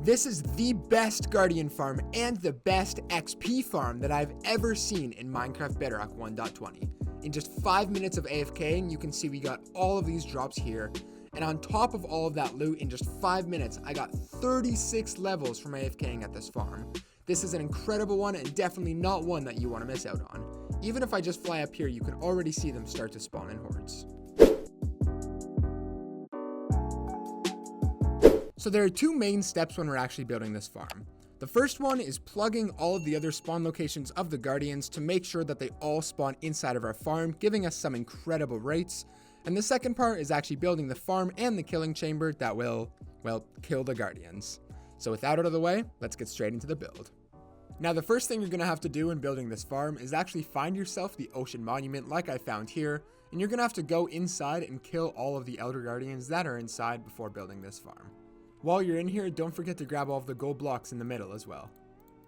This is the best Guardian farm and the best XP farm that I've ever seen in Minecraft Bedrock 1.20. In just 5 minutes of AFKing, you can see we got all of these drops here. And on top of all of that loot, in just 5 minutes, I got 36 levels from AFKing at this farm. This is an incredible one and definitely not one that you want to miss out on. Even if I just fly up here, you can already see them start to spawn in hordes. So there are two main steps when we're actually building this farm. The first one is plugging all of the other spawn locations of the Guardians to make sure that they all spawn inside of our farm, giving us some incredible rates. And the second part is actually building the farm and the killing chamber that will, well, kill the Guardians. So with that out of the way, let's get straight into the build. Now the first thing you're going to have to do in building this farm is actually find yourself the ocean monument like I found here, and you're going to have to go inside and kill all of the Elder Guardians that are inside before building this farm. While you're in here, don't forget to grab all of the gold blocks in the middle as well.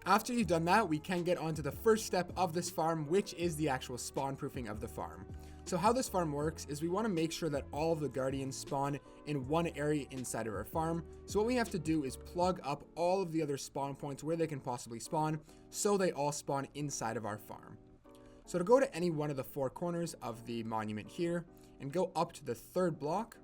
After you've done that, we can get onto the first step of this farm, which is the actual spawn proofing of the farm. So how this farm works is we want to make sure that all of the Guardians spawn in one area inside of our farm. So what we have to do is plug up all of the other spawn points where they can possibly spawn, so they all spawn inside of our farm. So to go to any one of the four corners of the monument here and go up to the third block,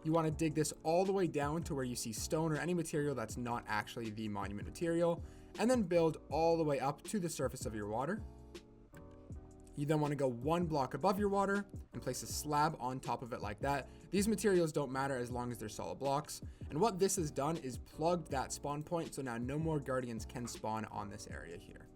you want to dig this all the way down to where you see stone or any material that's not actually the monument material, and then build all the way up to the surface of your water. You then want to go one block above your water and place a slab on top of it like that. These materials don't matter as long as they're solid blocks. And what this has done is plugged that spawn point, so now no more Guardians can spawn on this area here.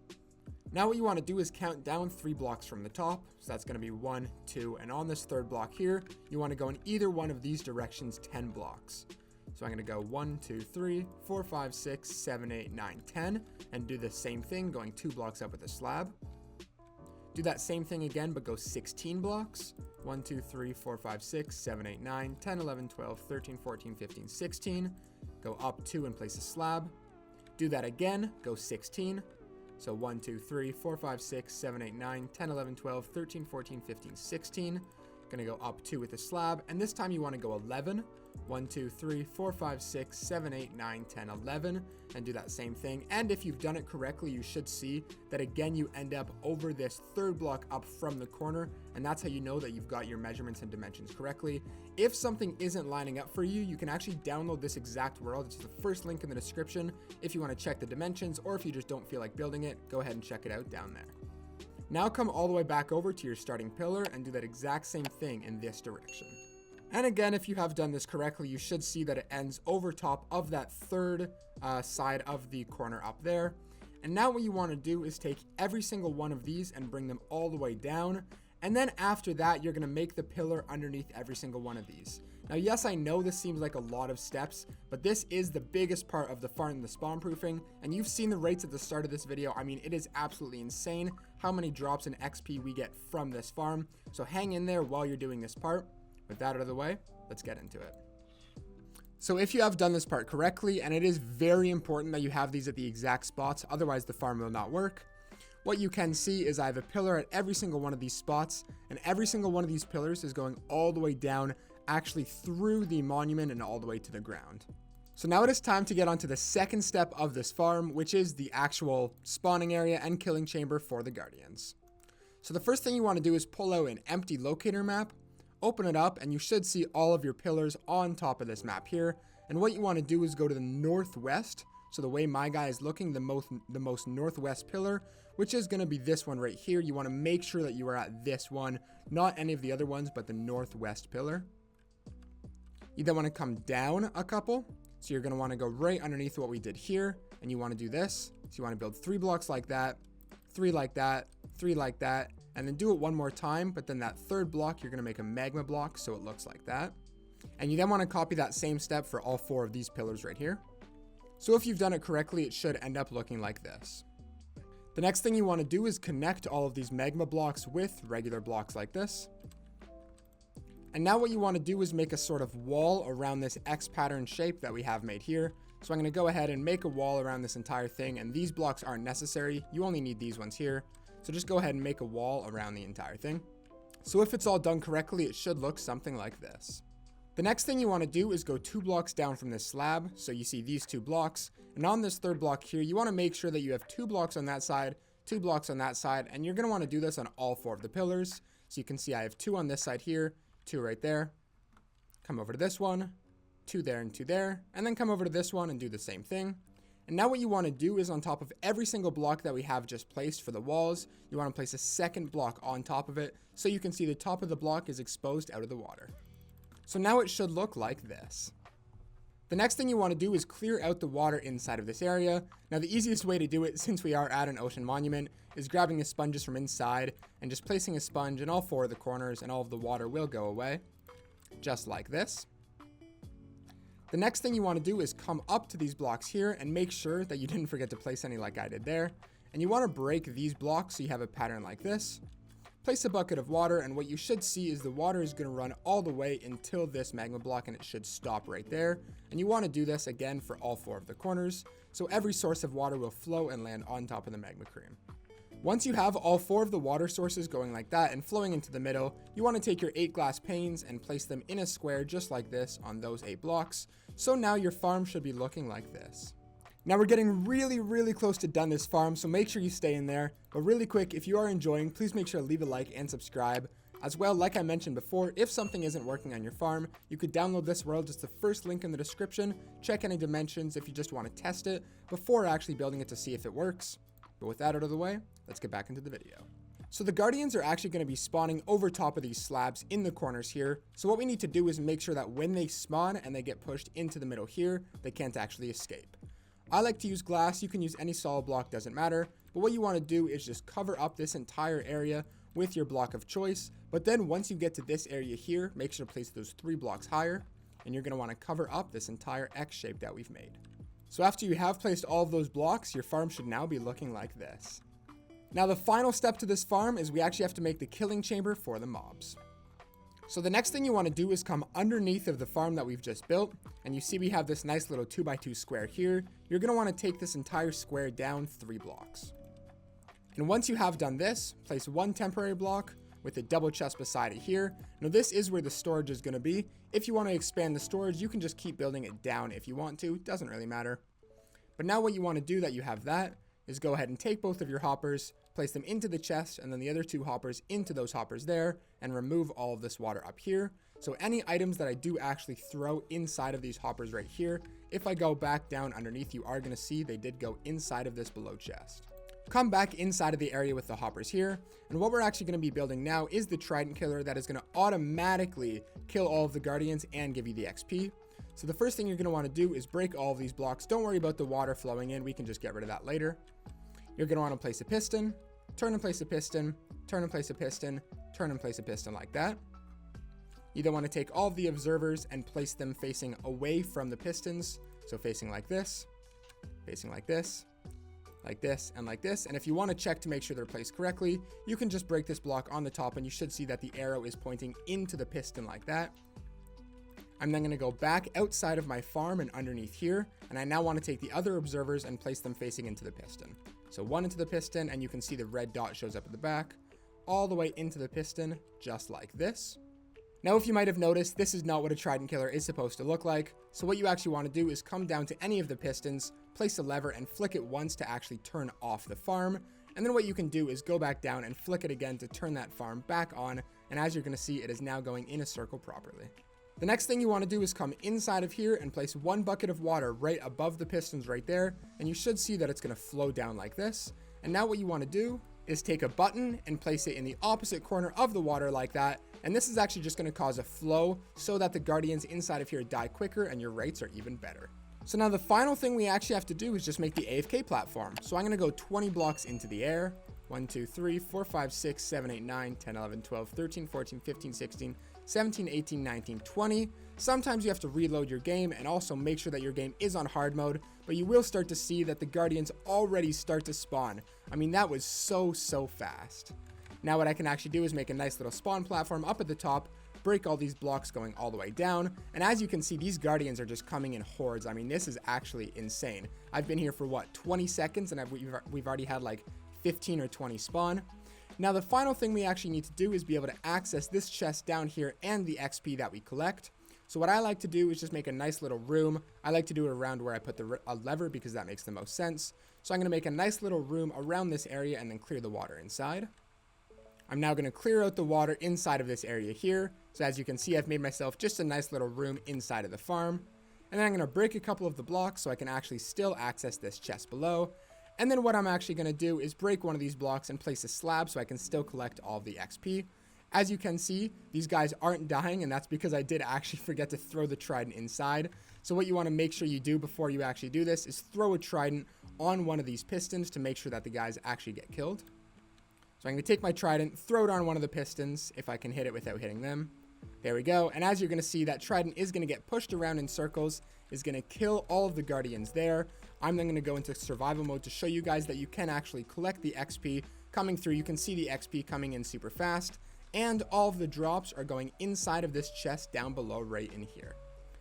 Now what you want to do is count down 3 blocks from the top. So that's going to be 1, 2, and on this third block here, you want to go in either one of these directions 10 blocks. So I'm going to go 1, 2, 3, 4, 5, 6, 7, 8, 9, 10, and do the same thing going 2 blocks up with a slab. Do that same thing again, but go 16 blocks. 1, 2, 3, 4, 5, 6, 7, 8, 9, 10, 11, 12, 13, 14, 15, 16. Go up 2 and place a slab. Do that again, go 16. So 1, 2, 3, 4, 5, 6, 7, 8, 9, 10, 11, 12, 13, 14, 15, 16. Gonna go up 2 with a slab, and this time you want to go 11. 1, 2, 3, 4, 5, 6, 7, 8, 9, 10, 11, and do that same thing. And if you've done it correctly, you should see that again you end up over this third block up from the corner, and that's how you know that you've got your measurements and dimensions correctly. If something isn't lining up for you, you can actually download this exact world. It's the first link in the description if you want to check the dimensions, or if you just don't feel like building it, go ahead and check it out down there. Now come all the way back over to your starting pillar and do that exact same thing in this direction. And again, if you have done this correctly, you should see that it ends over top of that third side of the corner up there. And now what you want to do is take every single one of these and bring them all the way down. And then after that, you're going to make the pillar underneath every single one of these. Now, yes, I know this seems like a lot of steps, but this is the biggest part of the farm, the spawn proofing. And you've seen the rates at the start of this video. I mean, it is absolutely insane how many drops in XP we get from this farm. So hang in there while you're doing this part. With that out of the way, let's get into it. So if you have done this part correctly, and it is very important that you have these at the exact spots, otherwise the farm will not work. What you can see is I have a pillar at every single one of these spots, and every single one of these pillars is going all the way down, actually through the monument and all the way to the ground. So now it is time to get onto the second step of this farm, which is the actual spawning area and killing chamber for the Guardians. So the first thing you want to do is pull out an empty locator map, open it up, and you should see all of your pillars on top of this map here. And what you want to do is go to the northwest. So the way my guy is looking, the most northwest pillar, which is going to be this one right here. You want to make sure that you are at this one, not any of the other ones, but the northwest pillar. You then want to come down a couple. So you're going to want to go right underneath what we did here, and you want to do this. So you want to build 3 blocks like that, 3 like that, 3 like that, and then do it one more time, but then that third block, you're going to make a magma block so it looks like that. And you then want to copy that same step for all 4 of these pillars right here. So if you've done it correctly, it should end up looking like this. The next thing you want to do is connect all of these magma blocks with regular blocks like this. And now what you want to do is make a sort of wall around this X pattern shape that we have made here. So I'm going to go ahead and make a wall around this entire thing, and these blocks aren't necessary. You only need these ones here. So just go ahead and make a wall around the entire thing. So if it's all done correctly, it should look something like this. The next thing you want to do is go 2 blocks down from this slab. So you see these 2 blocks, and on this 3rd block here, you want to make sure that you have 2 blocks on that side, 2 blocks on that side, and you're going to want to do this on all 4 of the pillars. So you can see I have 2 on this side here, 2 right there. Come over to this one, 2 there and 2 there, and then come over to this one and do the same thing. And now what you want to do is on top of every single block that we have just placed for the walls, you want to place a 2nd block on top of it so you can see the top of the block is exposed out of the water. So now it should look like this. The next thing you want to do is clear out the water inside of this area. Now the easiest way to do it, since we are at an ocean monument, is grabbing the sponges from inside and just placing a sponge in all 4 of the corners, and all of the water will go away. Just like this. The next thing you want to do is come up to these blocks here and make sure that you didn't forget to place any like I did there. And you want to break these blocks so you have a pattern like this. Place a bucket of water, and what you should see is the water is going to run all the way until this magma block, and it should stop right there. And you want to do this again for all 4 of the corners, so every source of water will flow and land on top of the magma cream. Once you have all 4 of the water sources going like that and flowing into the middle, you want to take your 8 glass panes and place them in a square just like this on those 8 blocks. So now your farm should be looking like this. Now we're getting really close to done this farm, so make sure you stay in there. But really quick, if you are enjoying, please make sure to leave a like and subscribe. As well, like I mentioned before, if something isn't working on your farm, you could download this world, just the first link in the description. Check any dimensions if you just want to test it before actually building it to see if it works. But with that out of the way, let's get back into the video. So the guardians are actually going to be spawning over top of these slabs in the corners here. So what we need to do is make sure that when they spawn and they get pushed into the middle here, they can't actually escape. I like to use glass. You can use any solid block, doesn't matter. But what you want to do is just cover up this entire area with your block of choice. But then once you get to this area here, make sure to place those 3 blocks higher. And you're going to want to cover up this entire X shape that we've made. So after you have placed all of those blocks, your farm should now be looking like this. Now the final step to this farm is we actually have to make the killing chamber for the mobs. So the next thing you want to do is come underneath of the farm that we've just built, and you see we have this nice little 2x2 square here. You're going to want to take this entire square down 3 blocks. And once you have done this, place 1 temporary block with a double chest beside it here. Now this is where the storage is going to be. If you want to expand the storage, you can just keep building it down if you want to. Doesn't really matter. But now what you want to do that you have that is go ahead and take both of your hoppers, place them into the chest, and then the other 2 hoppers into those hoppers there, and remove all of this water up here. So any items that I do actually throw inside of these hoppers right here, if I go back down underneath, you are going to see they did go inside of this below chest. Come back inside of the area with the hoppers here, and what we're actually going to be building now is the Trident Killer that is going to automatically kill all of the guardians and give you the XP. So the first thing you're going to want to do is break all of these blocks. Don't worry about the water flowing in, we can just get rid of that later. You're going to want to place a piston, turn and place a piston, turn and place a piston, turn and place a piston like that. You then want to take all of the observers and place them facing away from the pistons. So facing like this, facing like this, like this, and like this. And if you want to check to make sure they're placed correctly, you can just break this block on the top and you should see that the arrow is pointing into the piston like that. I'm then going to go back outside of my farm and underneath here, and I now want to take the other observers and place them facing into the piston. So 1 into the piston, and you can see the red dot shows up at the back, all the way into the piston, just like this. Now, if you might have noticed, this is not what a Trident Killer is supposed to look like. So what you actually want to do is come down to any of the pistons, place a lever, and flick it once to actually turn off the farm. And then what you can do is go back down and flick it again to turn that farm back on, and as you're going to see, it is now going in a circle properly. The next thing you want to do is come inside of here and place 1 bucket of water right above the pistons right there, and you should see that it's going to flow down like this. And now what you want to do is take a button and place it in the opposite corner of the water like that, and this is actually just going to cause a flow so that the guardians inside of here die quicker and your rates are even better. So now the final thing we actually have to do is just make the AFK platform. So I'm going to go 20 blocks into the air. 1, 2, 3, 4, 5, 6, 7, 8, 9, 10, 11, 12, 13, 14, 15, 16, 17, 18, 19, 20. Sometimes you have to reload your game and also make sure that your game is on hard mode, but you will start to see that the guardians already start to spawn. I mean, that was so fast. Now what I can actually do is make a nice little spawn platform up at the top, break all these blocks going all the way down, and as you can see, these guardians are just coming in hordes. I mean, this is actually insane. I've been here for what, 20 seconds, and we've already had like 15 or 20 spawn. Now the final thing we actually need to do is be able to access this chest down here and the XP that we collect. So what I like to do is just make a nice little room. I like to do it around where I put a lever because that makes the most sense. So I'm going to make a nice little room around this area and then clear the water inside. I'm now going to clear out the water inside of this area here. So as you can see, I've made myself just a nice little room inside of the farm. And then I'm going to break a couple of the blocks so I can actually still access this chest below. And then what I'm actually going to do is break one of these blocks and place a slab so I can still collect all of the XP. As you can see, these guys aren't dying, and that's because I did actually forget to throw the trident inside. So what you want to make sure you do before you actually do this is throw a trident on one of these pistons to make sure that the guys actually get killed. So I'm going to take my trident, throw it on one of the pistons if I can hit it without hitting them. There we go. And as you're going to see, that trident is going to get pushed around in circles, is going to kill all of the guardians there. I'm then going to go into survival mode to show you guys that you can actually collect the XP coming through. You can see the XP coming in super fast, and all of the drops are going inside of this chest down below right in here.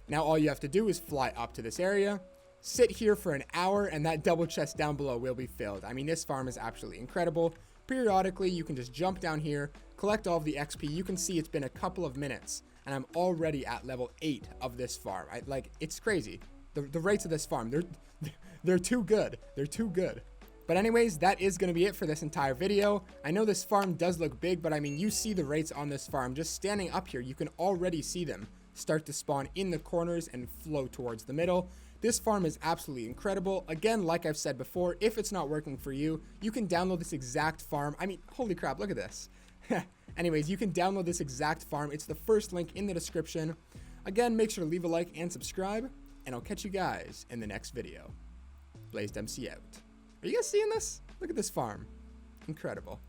Now all you have to do is fly up to this area, sit here for an hour, and that double chest down below will be filled. I mean, this farm is absolutely incredible. Periodically, you can just jump down here, collect all of the XP. You can see it's been a couple of minutes, and I'm already at level 8 of this farm. It's crazy. The rates of this farm, they're too good. They're too good. But anyways, that is going to be it for this entire video. I know this farm does look big, but I mean, you see the rates on this farm. Just standing up here, you can already see them start to spawn in the corners and flow towards the middle. This farm is absolutely incredible. Again, like I've said before, if it's not working for you, you can download this exact farm. I mean, holy crap, look at this. Anyways, you can download this exact farm. It's the first link in the description. Again, make sure to leave a like and subscribe, and I'll catch you guys in the next video. BlazedMC out. Are you guys seeing this? Look at this farm. Incredible.